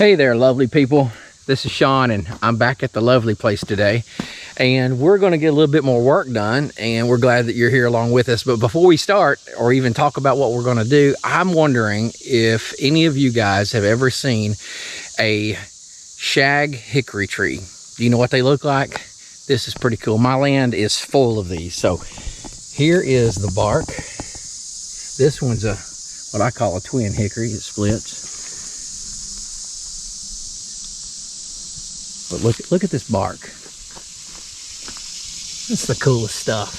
Hey there, lovely people. This is Sean, and I'm back at the lovely place today. And we're going to get a little bit more work done, and we're glad that you're here along with us. But before we start, or even talk about what we're going to do, I'm wondering if any of you guys have ever seen a shag hickory tree. Do you know what they look like? This is pretty cool. My land is full of these. So here is the bark. This one's what I call a twin hickory. It splits. But look at this bark. It's the coolest stuff.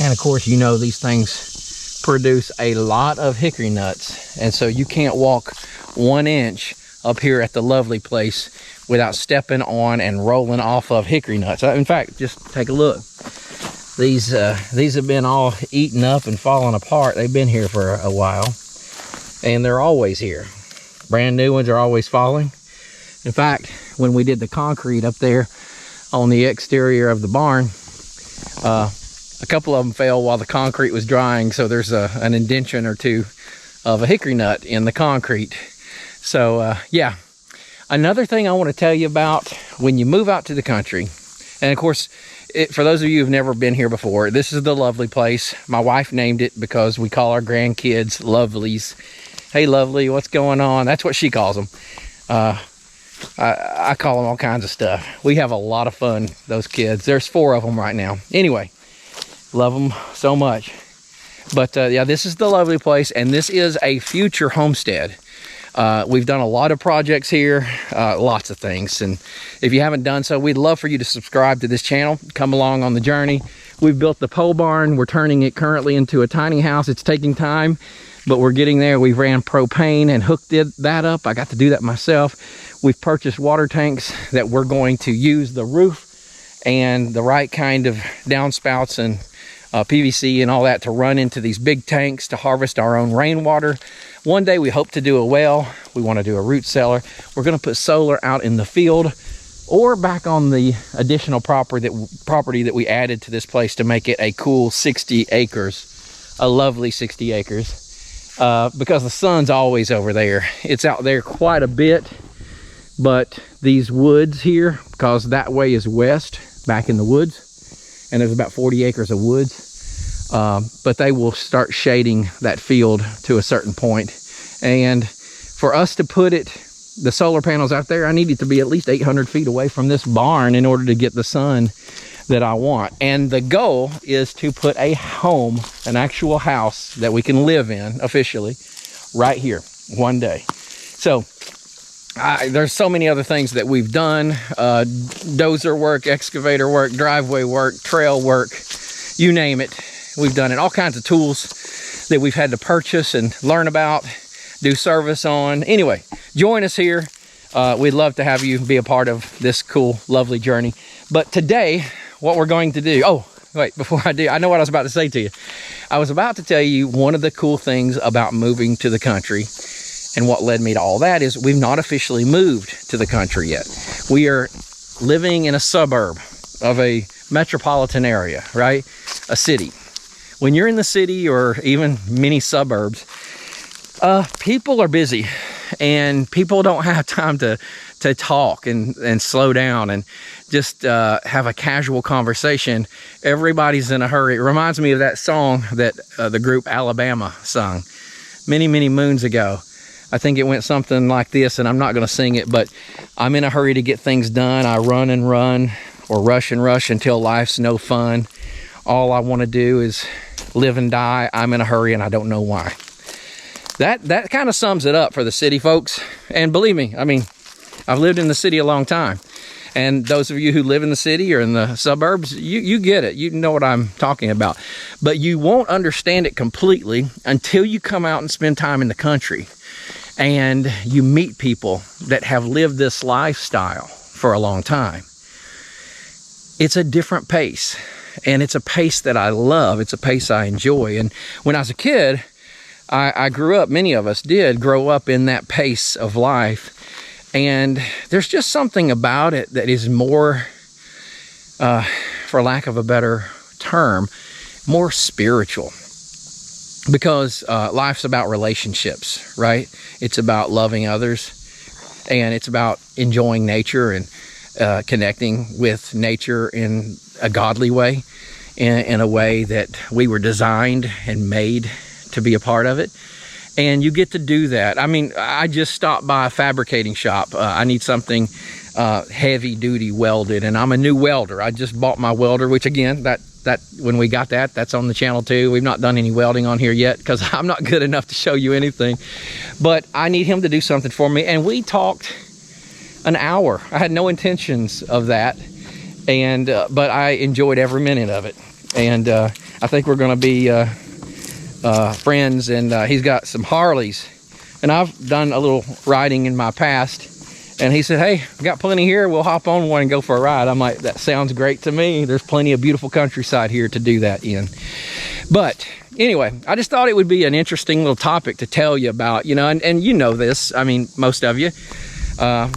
And of course, you know these things produce a lot of hickory nuts. And so you can't walk 1 inch up here at the lovely place without stepping on and rolling off of hickory nuts. In fact, just take a look. These have been all eaten up and falling apart. They've been here for a while. And they're always here. Brand new ones are always falling. In fact, when we did the concrete up there on the exterior of the barn, a couple of them fell while the concrete was drying, so there's an indentation or two of a hickory nut in the concrete. So yeah, another thing I want to tell you about when you move out to the country, and of course, for those of you who've never been here before, this is the lovely place. My wife named it because we call our grandkids lovelies. Hey lovely, what's going on? That's what she calls them. I call them all kinds of stuff. We have a lot of fun, those kids. There's 4 of them right now. Anyway, love them so much. But yeah, this is the lovely place, and this is a future homestead. We've done a lot of projects here, lots of things. And if you haven't done so, we'd love for you to subscribe to this channel. Come along on the journey. We've built the pole barn. We're turning it currently into a tiny house. It's taking time, but we're getting there. We ran propane and hooked that up. I got to do that myself. We've purchased water tanks that we're going to use the roof and the right kind of downspouts and PVC and all that to run into these big tanks to harvest our own rainwater. One day we hope to do a well. We want to do a root cellar. We're going to put solar out in the field or back on the additional property that we added to this place to make it a cool 60 acres, a lovely 60 acres. Because the sun's always over there. It's out there quite a bit. But these woods here, because that way is west, back in the woods, and there's about 40 acres of woods, but they will start shading that field to a certain point. And for us to put the solar panels out there, I need it to be at least 800 feet away from this barn in order to get the sun that I want. And the goal is to put a home, an actual house that we can live in officially right here one day. So there's so many other things that we've done, dozer work, excavator work, driveway work, trail work, you name it. We've done it. All kinds of tools that we've had to purchase and learn about, do service on. Anyway, join us here. We'd love to have you be a part of this cool, lovely journey. But today, what we're going to do, oh, wait, before I do, I know what I was about to say to you. I was about to tell you one of the cool things about moving to the country. And what led me to all that is we've not officially moved to the country yet. We are living in a suburb of a metropolitan area, right? A city. When you're in the city or even mini suburbs, people are busy and people don't have time to talk and slow down and just have a casual conversation. Everybody's in a hurry. It reminds me of that song that the group Alabama sung many, many moons ago. I think it went something like this, and I'm not going to sing it, but I'm in a hurry to get things done. I run and run or rush and rush until life's no fun. All I want to do is live and die. I'm in a hurry and I don't know why. That kind of sums it up for the city folks. And believe me, I mean, I've lived in the city a long time. And those of you who live in the city or in the suburbs, you get it. You know what I'm talking about. But you won't understand it completely until you come out and spend time in the country. And you meet people that have lived this lifestyle for a long time. It's a different pace, and it's a pace that I love. It's a pace I enjoy. And when I was a kid, I grew up, many of us did grow up in that pace of life. And there's just something about it that is more, for lack of a better term, more spiritual. because life's about relationships, right? It's about loving others, and it's about enjoying nature and connecting with nature in a godly way, in a way that we were designed and made to be a part of it. And you get to do that. I mean, I just stopped by a fabricating shop. I need something heavy duty welded, and I'm a new welder. I just bought my welder, which again, that when we got that's on the channel too. We've not done any welding on here yet because I'm not good enough to show you anything, but I need him to do something for me. And we talked an hour. I had no intentions of that, and but I enjoyed every minute of it. And I think we're going to be friends. And he's got some Harleys, and I've done a little riding in my past. And he said, hey, I got plenty here. We'll hop on one and go for a ride. I'm like, that sounds great to me. There's plenty of beautiful countryside here to do that in. But anyway, I just thought it would be an interesting little topic to tell you about, you know, and you know this. I mean, most of you,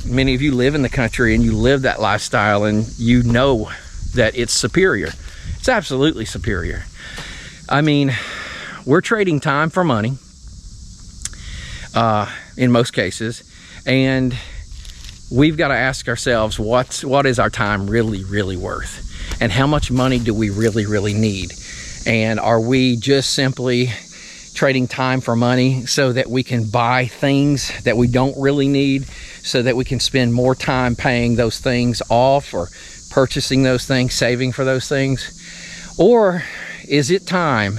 many of you live in the country and you live that lifestyle, and you know that it's superior. It's absolutely superior. I mean, we're trading time for money in most cases, and we've got to ask ourselves, what is our time really worth? And how much money do we really need? And are we just simply trading time for money so that we can buy things that we don't really need, so that we can spend more time paying those things off or purchasing those things, saving for those things? Or is it time,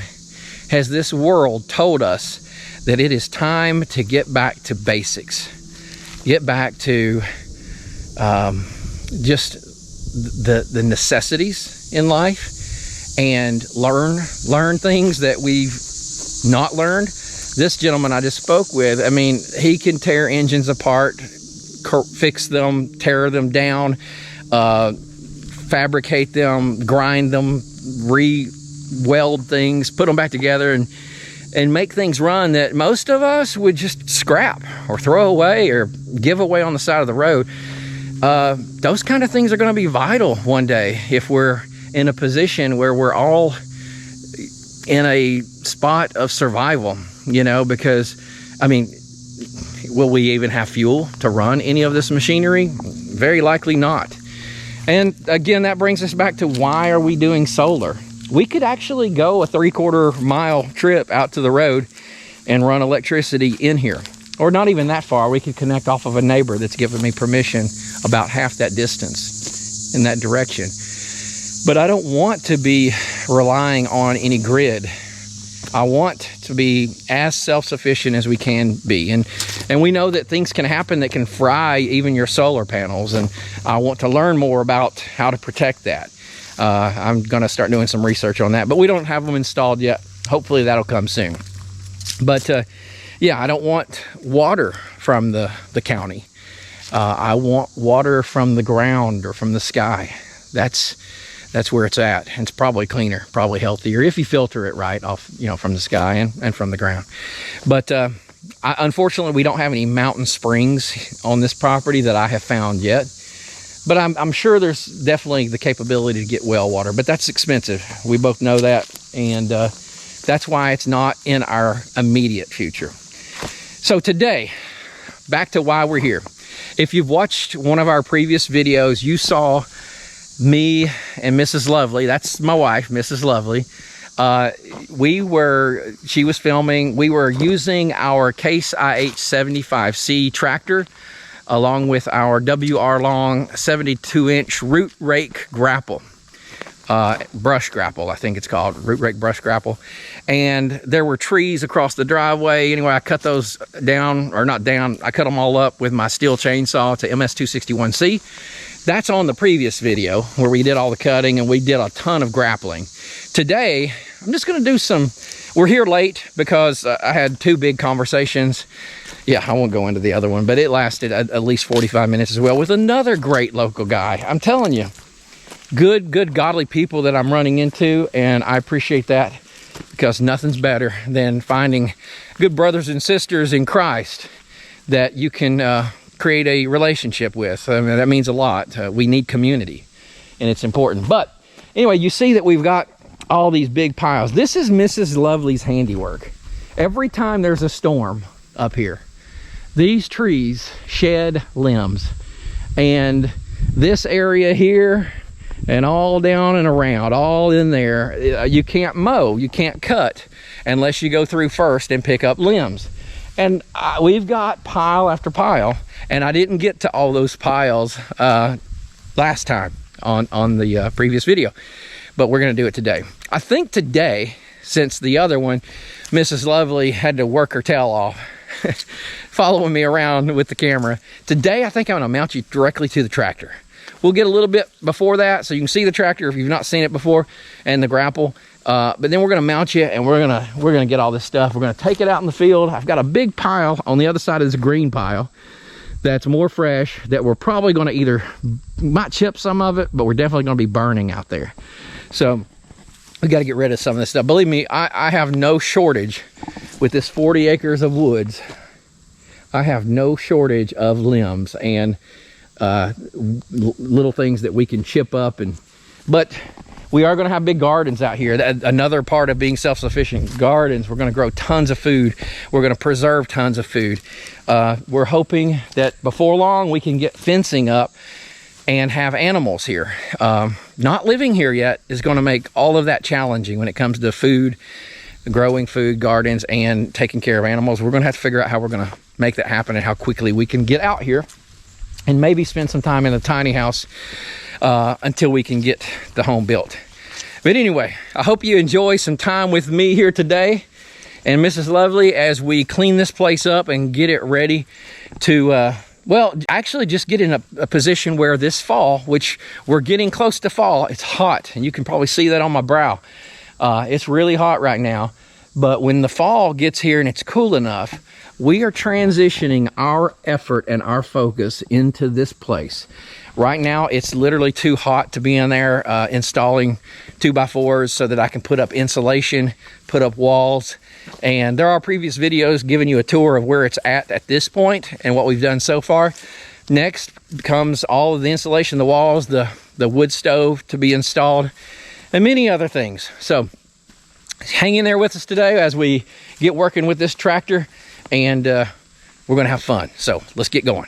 has this world told us that it is time to get back to basics, get back to just the necessities in life, and learn things that we've not learned? This gentleman I just spoke with, I mean, he can tear engines apart, fix them, tear them down, fabricate them, grind them, re-weld things, put them back together, and make things run that most of us would just scrap or throw away or give away on the side of the road. Those kind of things are going to be vital one day if we're in a position where we're all in a spot of survival, you know, because, I mean, will we even have fuel to run any of this machinery? Very likely not. And again, that brings us back to, why are we doing solar? We could actually go a 3/4 mile trip out to the road and run electricity in here. Or not even that far. We could connect off of a neighbor that's given me permission about half that distance in that direction. But I don't want to be relying on any grid. I want to be as self-sufficient as we can be. And we know that things can happen that can fry even your solar panels. And I want to learn more about how to protect that. I'm going to start doing some research on that. But we don't have them installed yet. Hopefully that'll come soon. But yeah, I don't want water from the county. I want water from the ground or from the sky. That's where it's at. And it's probably cleaner, probably healthier if you filter it right off, you know, from the sky and from the ground. But unfortunately, we don't have any mountain springs on this property that I have found yet. But I'm sure there's definitely the capability to get well water, but that's expensive. We both know that, and that's why it's not in our immediate future. So today, back to why we're here. If you've watched one of our previous videos, you saw me and Mrs. Lovely, that's my wife, Mrs. Lovely. She was filming, we were using our Case IH75C tractor along with our WR Long 72-inch root rake grapple. Brush grapple, I think it's called, root rake brush grapple. And there were trees across the driveway. Anyway, I cut those down, or not down, I cut them all up with my steel chainsaw to MS261C. That's on the previous video where we did all the cutting and we did a ton of grappling. Today, I'm just gonna do some, we're here late because I had two big conversations. Yeah, I won't go into the other one, but it lasted at least 45 minutes as well with another great local guy. I'm telling you, good godly people that I'm running into, and I appreciate that, because nothing's better than finding good brothers and sisters in Christ that you can create a relationship with. I mean, that means a lot. We need community, and it's important. But anyway, you see that we've got all these big piles. This is Mrs. Lovely's handiwork. Every time there's a storm up here, these trees shed limbs. And this area here and all down and around, all in there, you can't mow, you can't cut unless you go through first and pick up limbs. And we've got pile after pile, and I didn't get to all those piles last time on the previous video, but we're gonna do it today. I think today, since the other one, Mrs. Lovely had to work her tail off following me around with the camera. Today, I think I'm gonna mount you directly to the tractor. We'll get a little bit before that so you can see the tractor if you've not seen it before, and the grapple. But then we're gonna mount you, and we're gonna get all this stuff. We're gonna take it out in the field. I've got a big pile on the other side of this green pile that's more fresh, that we're probably gonna might chip some of it, but we're definitely gonna be burning out there. So we got to get rid of some of this stuff. Believe me, I have no shortage with this 40 acres of woods. I have no shortage of limbs and little things that we can chip up. But we are going to have big gardens out here. Another part of being self-sufficient, gardens. We're going to grow tons of food. We're going to preserve tons of food. We're hoping that before long we can get fencing up and have animals here. Not living here yet is going to make all of that challenging when it comes to food, growing food, gardens, and taking care of animals. We're going to have to figure out how we're going to make that happen and how quickly we can get out here and maybe spend some time in a tiny house until we can get the home built. But anyway, I hope you enjoy some time with me here today and Mrs. Lovely as we clean this place up and get it ready to well, actually just get in a position where this fall, which we're getting close to fall, it's hot, and you can probably see that on my brow. It's really hot right now, but when the fall gets here and it's cool enough, we are transitioning our effort and our focus into this place. Right now, it's literally too hot to be in there installing 2x4s so that I can put up insulation, put up walls. And there are previous videos giving you a tour of where it's at this point and what we've done so far. Next comes all of the insulation, the walls, the wood stove to be installed, and many other things. So hang in there with us today as we get working with this tractor, and we're gonna have fun. So let's get going.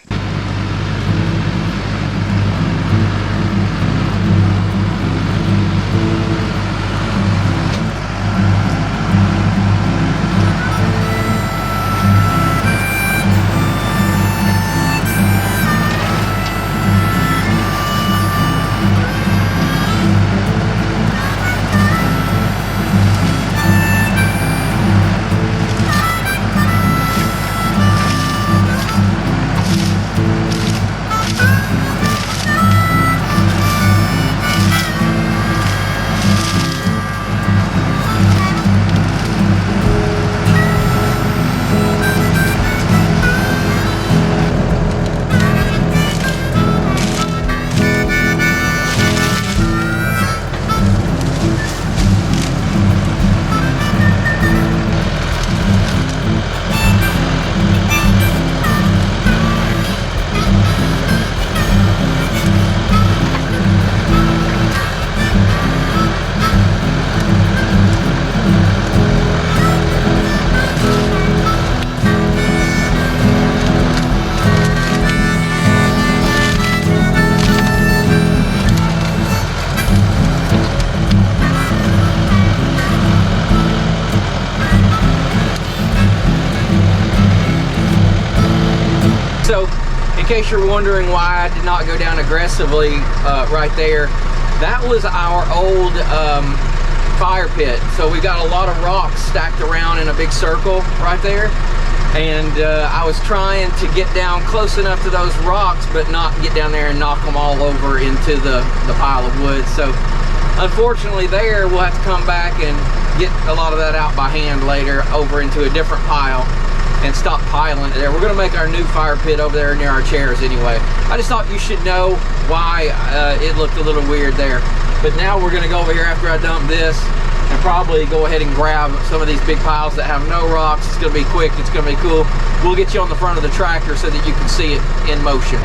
So, in case you're wondering why I did not go down aggressively right there, that was our old fire pit. So we've got a lot of rocks stacked around in a big circle right there. And I was trying to get down close enough to those rocks, but not get down there and knock them all over into the pile of wood. So unfortunately there, we'll have to come back and get a lot of that out by hand later over into a different pile and stop piling it there. We're gonna make our new fire pit over there near our chairs anyway. I just thought you should know why it looked a little weird there. But now we're gonna go over here after I dump this and probably go ahead and grab some of these big piles that have no rocks. It's gonna be quick, it's gonna be cool. We'll get you on the front of the tractor so that you can see it in motion.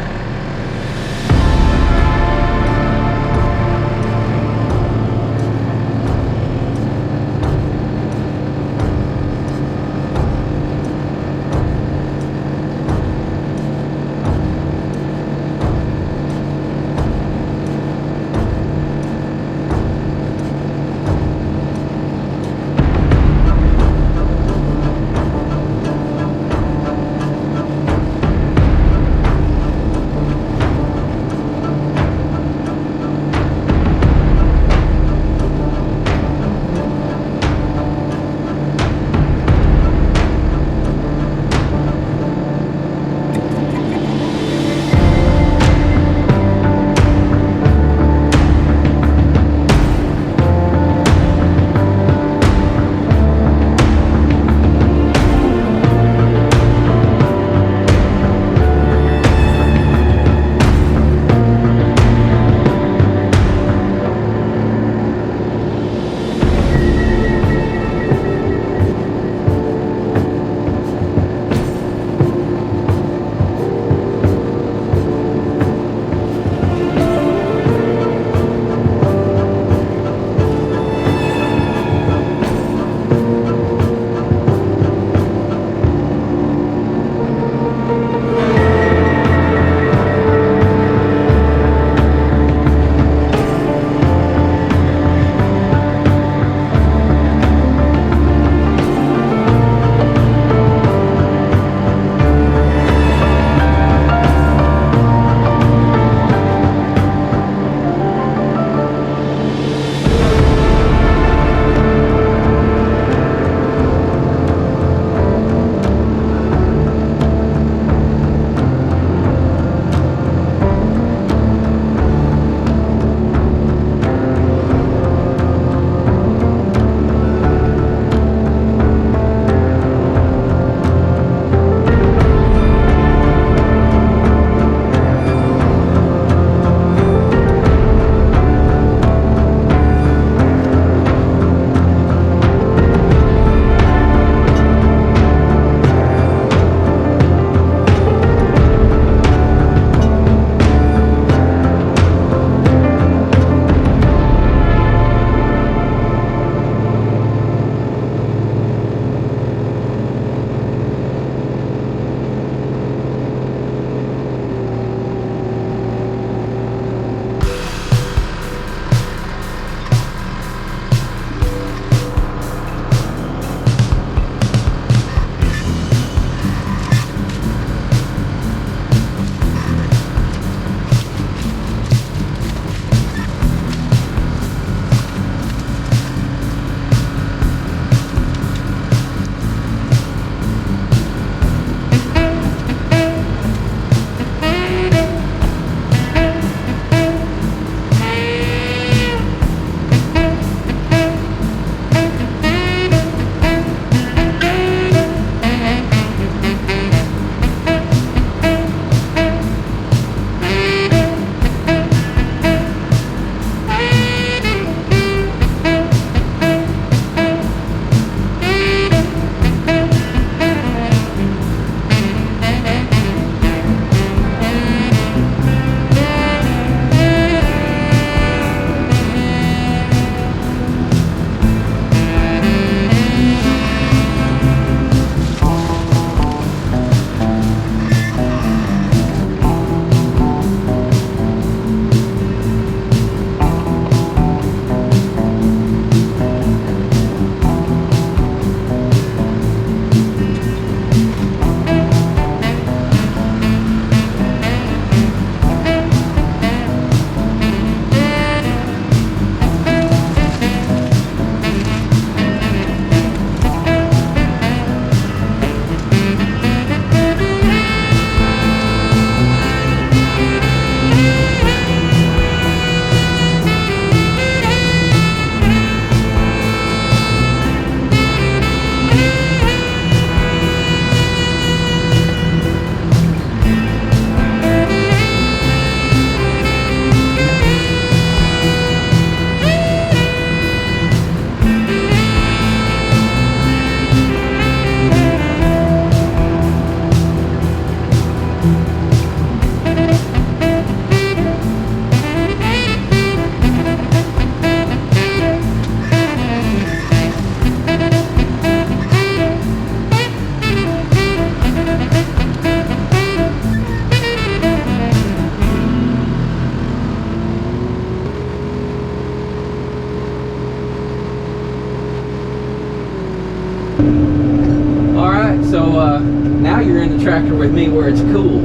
now you're in the tractor with me where it's cool.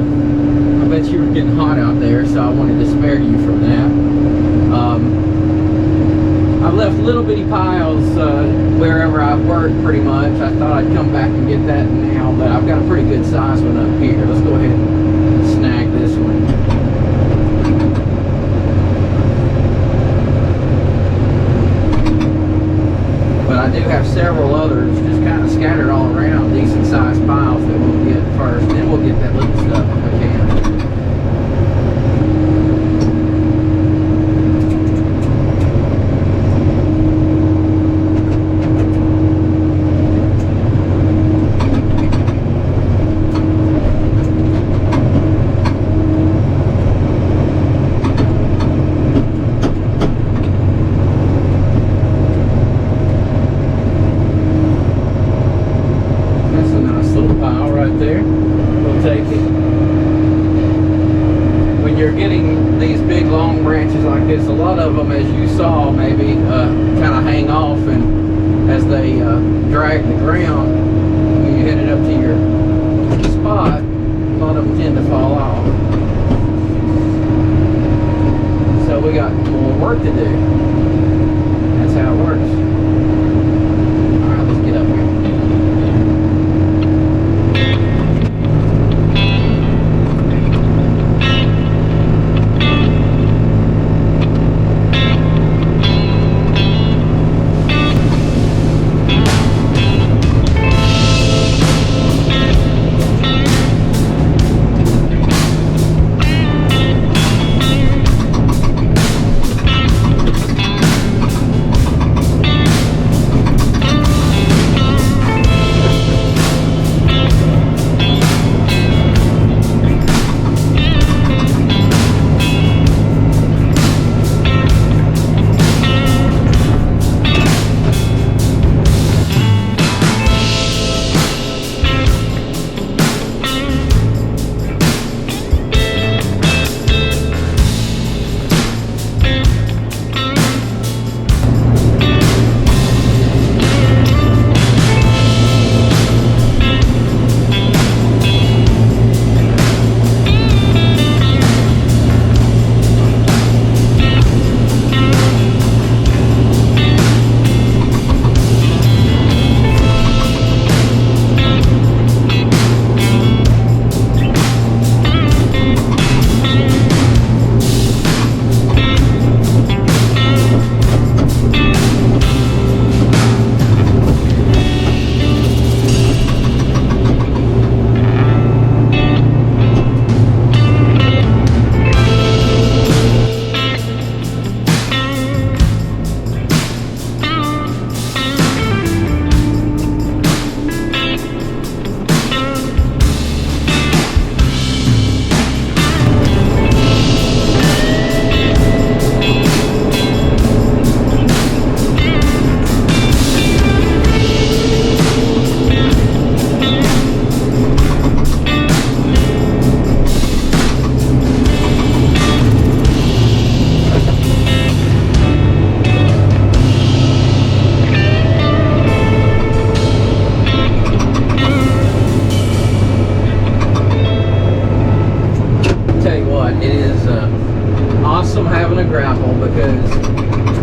I bet you were getting hot out there, so I wanted to spare you from that. I've left little bitty piles wherever I work pretty much. I thought I'd come back and get that now, but I've got a pretty good size one up here. Let's go ahead and snag this one. But I do have several others just kind of scattered all around, decent sized piles that we'll get first. Then we'll get that little stuff if we can. A lot of them, as you saw, maybe kind of hang off, and as they drag the ground, when you hit it up to your spot, a lot of them tend to fall off. So we got more work to do. That's how it works. All right, let's get up here. Grapple, because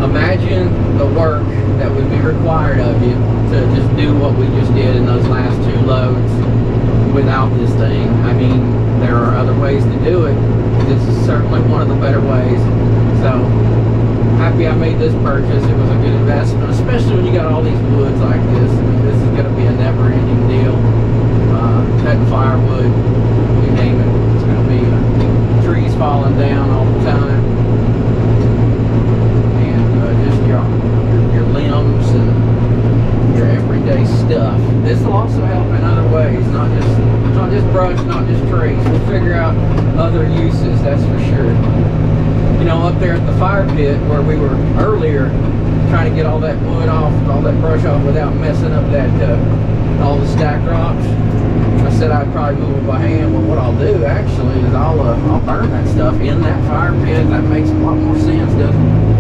imagine the work that would be required of you to just do what we just did in those last 2 loads without this thing. I mean, there are other ways to do it. This is certainly one of the better ways. So happy I made this purchase. It was a good investment, especially when you got all these woods like this. I mean, this is going to be a never-ending deal. Cutting firewood, you name it. It's going to be trees falling down all the time. Your limbs and your everyday stuff. This will also help in other ways, not just brush, not just trees. We'll figure out other uses, that's for sure. You know, up there at the fire pit where we were earlier, trying to get all that wood off, all that brush off without messing up that all the stacked rocks. I said I'd probably move it by hand. Well, what I'll do actually is I'll burn that stuff in that fire pit. That makes a lot more sense, doesn't it?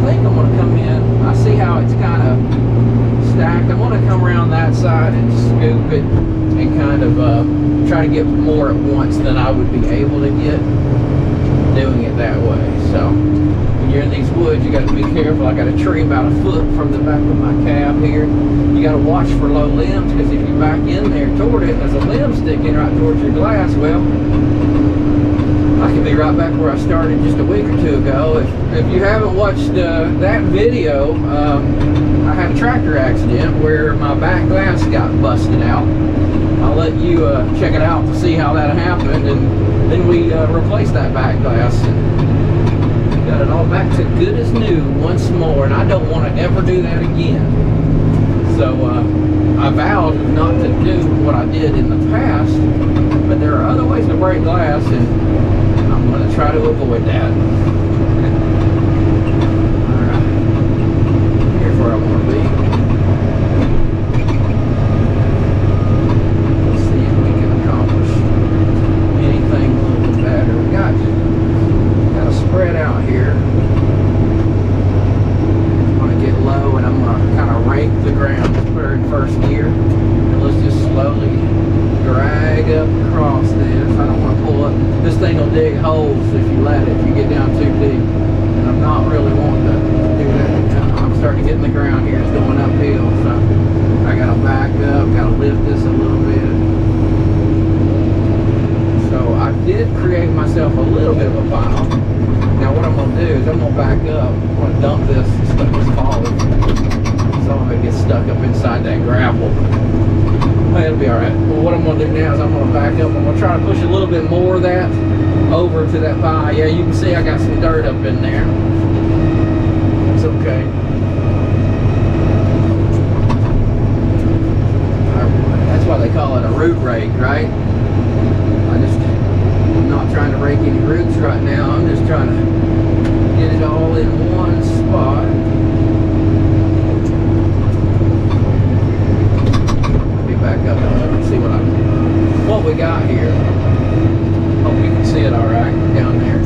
I think I'm going to come in. I see how it's kind of stacked. I'm going I would be able to get doing it that way. So when you're in these woods, you got to be careful. I got a tree about a foot from the back of my cab here. You got to watch for low limbs, because if you back in there toward it and there's a limb sticking right towards your glass, well, I could be right back where I started just a week or two ago. If you haven't watched that video, I had a tractor accident where my back glass got busted out. I'll let you check it out to see how that happened, and then we replaced that back glass and got it all back to good as new once more, and I don't want to ever do that again. So I vowed not to do what I did in the past, but there are other ways to break glass, and I'm going to try to avoid that. Alright, here's where I want to be. Let's see if we can accomplish anything a little bit better. We got to spread out here. I'm going to get low, and I'm going to kind of rake the ground in first gear, and let's just slowly drag up across this. I don't want to pull up. This thing will dig holes if you let it, if you get down too deep, and I'm not really wanting to do that. I'm starting to get in the ground here. It's going uphill, so I got to back up, got to lift this a little bit. So I did create myself a little bit of a pile. Now what I'm going to do is I'm going to back up. I'm going to dump this stuff that's falling. Some of it gets stuck up inside that grapple. Well, it'll be alright. Well, what I'm going to do now is I'm going to back up. I'm going to try to push a little bit more of that over to that pile. Yeah, you can see I got some dirt up in there. It's okay. That's why they call it a root rake, right? I'm not trying to rake any roots right now. I'm just trying to get it all in one spot. Back up and see what we got here. Hope you can see it all right down there.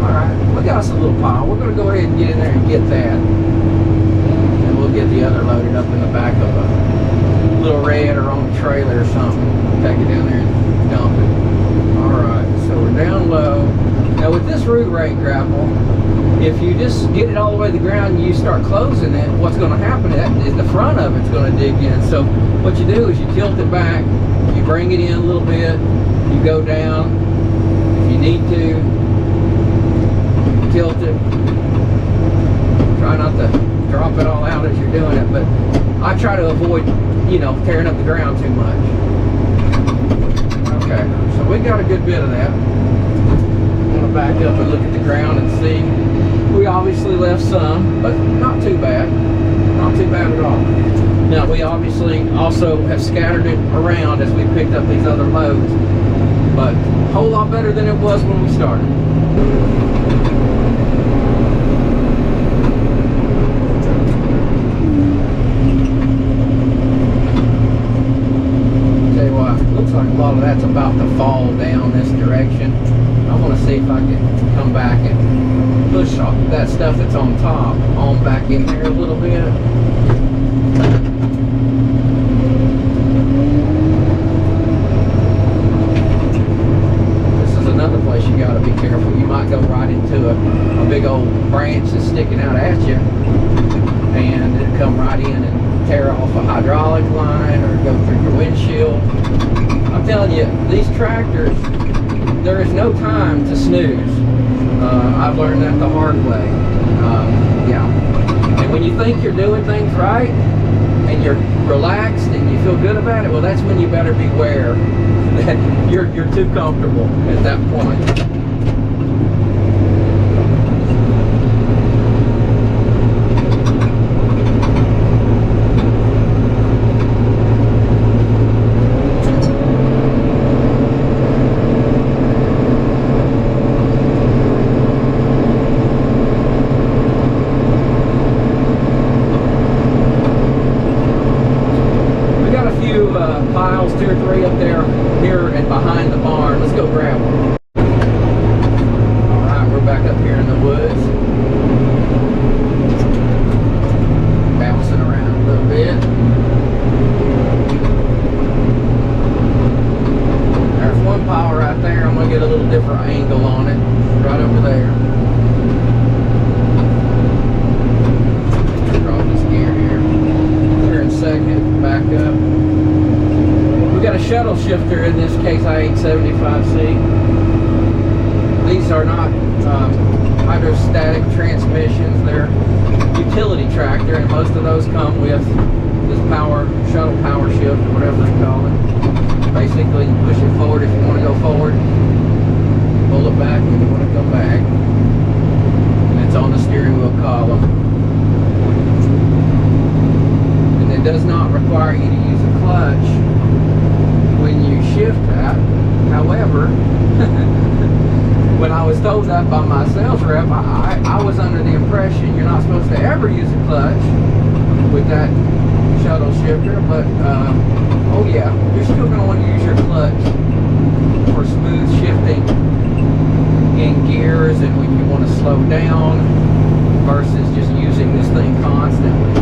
All right, we got us a little pile. We're going to go ahead and get in there and get that, and we'll get the other loaded up in the back of a little red or on a trailer or something. Take it down there and dump it. All right, so we're down low. Now with this root rake grapple, if you just get it all the way to the ground and you start closing it, what's going to happen is the front of it's going to dig in. So what you do is you tilt it back, you bring it in a little bit, you go down. If you need to, tilt it. Try not to drop it all out as you're doing it, but I try to avoid, tearing up the ground too much. Okay, so we got a good bit of that. I'm going to back up and look at the ground and see. We obviously left some, but not too bad. Not too bad at all. Now, we obviously also have scattered it around as we picked up these other loads, but a whole lot better than it was when we started. Tell you what, looks like a lot of that's about to fall down this direction. I want to see if I can come back and push that stuff that's on top on back in there a little bit. This is another place you got to be careful. You might go right into a big old branch that's sticking out at you, and it'll come right in and tear off a hydraulic line or go through your windshield. I'm telling you, these tractors, there is no time to snooze. I've learned that the hard way. Yeah. And when you think you're doing things right and you're relaxed and you feel good about it, well, that's when you better beware that you're too comfortable at that point. Piles, 2 or 3 up there, near and behind the barn. Let's go grab them. 75C. These are not hydrostatic transmissions. They're utility tractor, and most of those come with this shuttle power shift, or whatever they call it. Basically, you push it forward if you want to go forward, pull it back when you want to go back, and it's on the steering wheel column. And it does not require you to use a clutch when you shift that. However, when I was told that by my sales rep, I was under the impression you're not supposed to ever use a clutch with that shuttle shifter, but oh yeah, you're still going to want to use your clutch for smooth shifting in gears and when you want to slow down versus just using this thing constantly.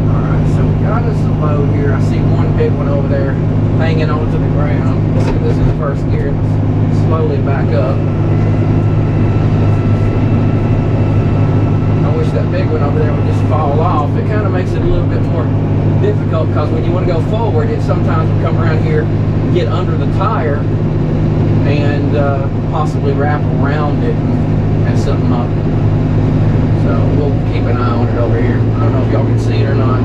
Alright, so we got us a load here. I see one big one over there hanging onto the ground. This is first gear. Let's slowly back up. I wish that big one over there would just fall off. It kind of makes it a little bit more difficult because when you want to go forward, it sometimes will come around here, get under the tire, and possibly wrap around it and mess something up. So we'll keep an eye on it over here. I don't know if y'all can see it or not.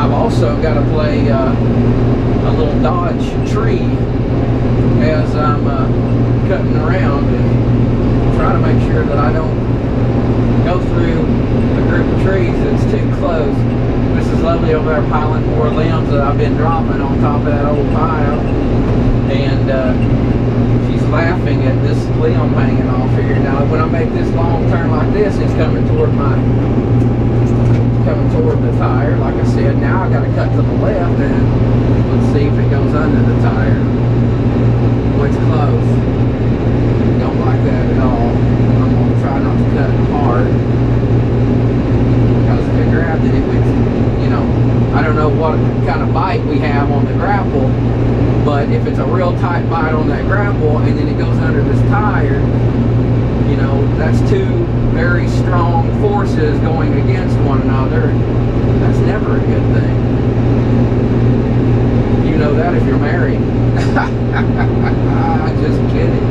Also got to play a little dodge tree as I'm cutting around and try to make sure that I don't go through a group of trees that's too close. Mrs. Lovely over there piling more limbs that I've been dropping on top of that old pile, and she's laughing at this limb hanging off here. Now when I make this long turn like this, it's coming toward the tire. Like I said, now I got to cut to the left, and let's see if it goes under the tire. Oh, it's close. Don't like that at all. I'm going to try not to cut hard, because if it grabbed it, it would, you know, I don't know what kind of bite we have on the Grapple, but if it's a real tight bite on that Grapple and then it goes under this tire, you know, that's two very strong forces going against one another. That's never a good thing. You know that if you're married. Just kidding.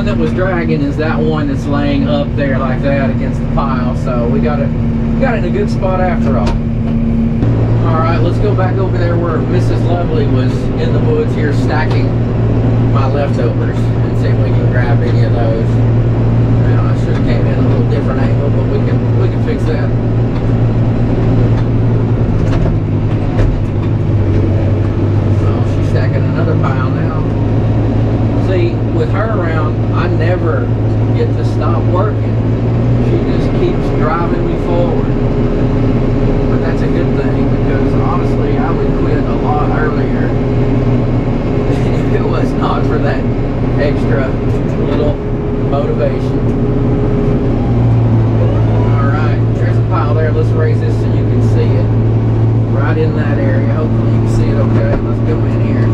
That was dragging is that one that's laying up there like that against the pile, so we got it in a good spot after all. Alright, let's go back over there where Mrs. Lovely was in the woods here stacking my leftovers and see if we can grab any of those. Now I should have came in a little different angle, but we can fix that. Oh, she's stacking another pile now. See, with her around, I never get to stop working. She just keeps driving me forward. But that's a good thing, because honestly, I would quit a lot earlier if it was not for that extra little motivation. Alright, there's a pile there. Let's raise this so you can see it. Right in that area. Hopefully you can see it okay. Let's go in here.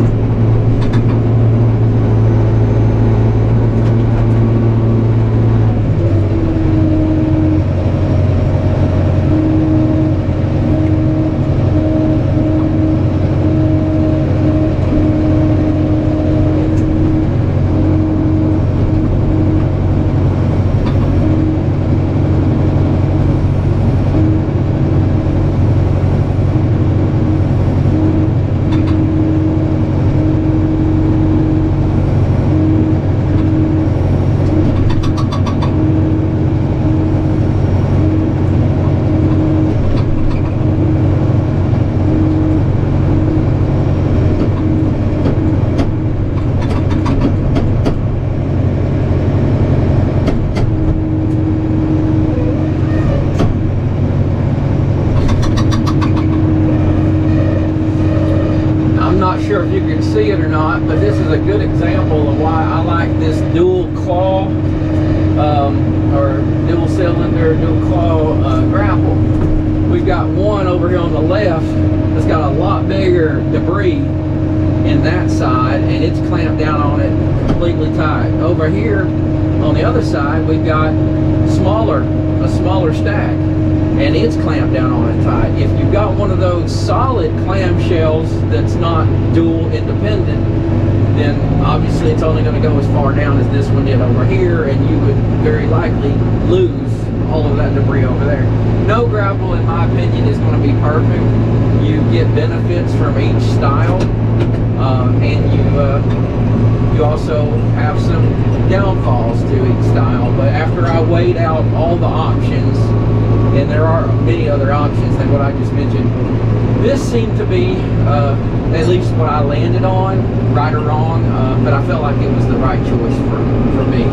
or dual cylinder, dual claw grapple. We've got one over here on the left that's got a lot bigger debris in that side, and it's clamped down on it completely tight. Over here on the other side, we've got a smaller stack, and it's clamped down on it tight. If you've got one of those solid clamshells that's not dual independent, then obviously it's only going to go as far down as this one did over here, and you would very likely lose all of that debris over there. No grapple, in my opinion, is going to be perfect. You get benefits from each style, and you also have some downfalls to each style. But after I weighed out all the options, and there are many other options than what I just mentioned, this seemed to be at least what I landed on, right or wrong, but I felt like it was the right choice for me.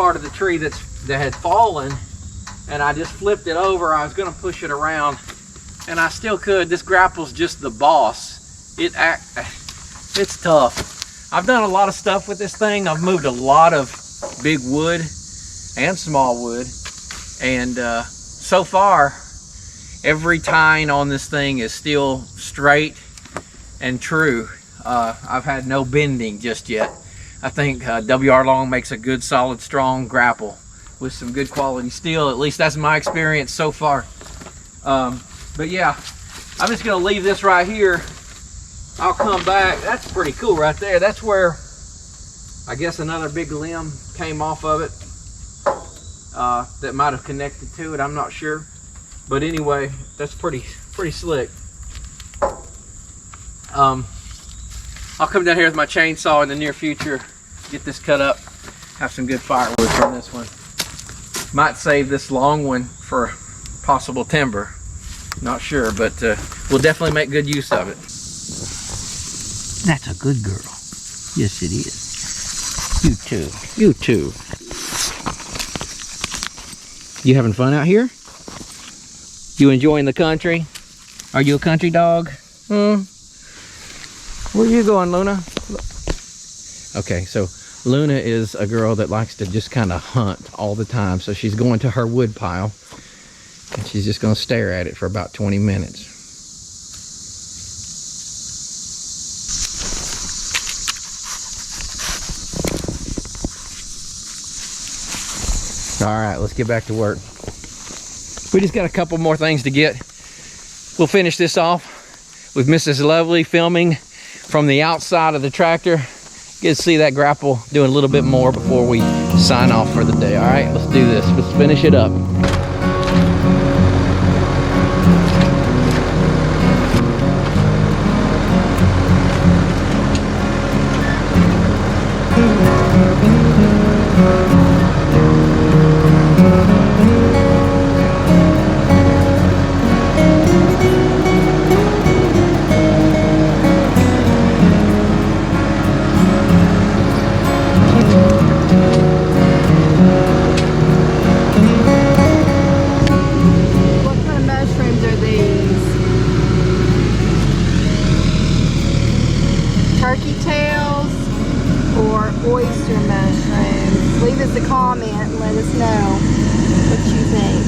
part of the tree that had fallen, and I just flipped it over. I was gonna push it around, and I still could. This grapple's just the boss. It's tough. I've done a lot of stuff with this thing. I've moved a lot of big wood and small wood, and so far every tine on this thing is still straight and true. I've had no bending just yet. I think WR Long makes a good, solid, strong grapple with some good quality steel. At least that's my experience so far. But yeah, I'm just gonna leave this right here. I'll come back. That's pretty cool right there. That's where I guess another big limb came off of it that might have connected to it. I'm not sure. But anyway, that's pretty slick. I'll come down here with my chainsaw in the near future, get this cut up, have some good firewood from this one. Might save this long one for possible timber. Not sure, but we'll definitely make good use of it. That's a good girl. Yes, it is. You too. You too. You having fun out here? You enjoying the country? Are you a country dog? Where you going, Luna? Okay, so Luna is a girl that likes to just kind of hunt all the time. So she's going to her wood pile, and she's just going to stare at it for about 20 minutes. All right, let's get back to work. We just got a couple more things to get. We'll finish this off with Mrs. Lovely filming from the outside of the tractor. Get to see that grapple doing a little bit more before we sign off for the day. All right, let's do this. Let's finish it up. Turkey tails or oyster mushrooms. Leave us a comment and let us know what you think.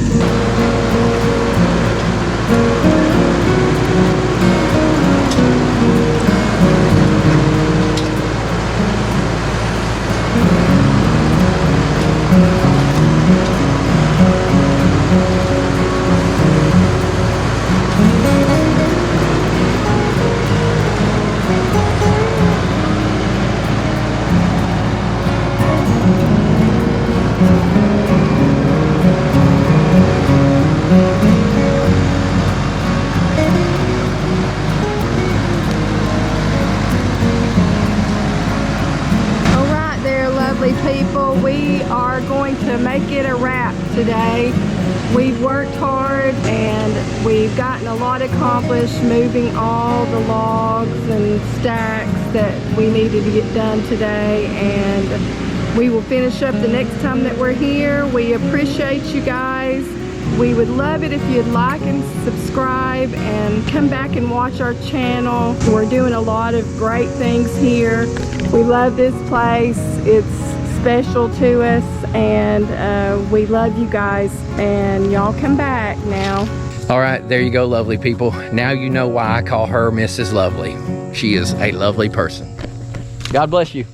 People, we are going to make it a wrap today. We've worked hard and we've gotten a lot accomplished, moving all the logs and stacks that we needed to get done today, and we will finish up the next time that we're here. We appreciate you guys. We would love it if you'd like and subscribe and come back and watch our channel. We're doing a lot of great things here. We love this place. It's special to us, and we love you guys, and y'all come back now. All right, there you go, lovely people. Now you know why I call her Mrs. Lovely. She is a lovely person. God bless you.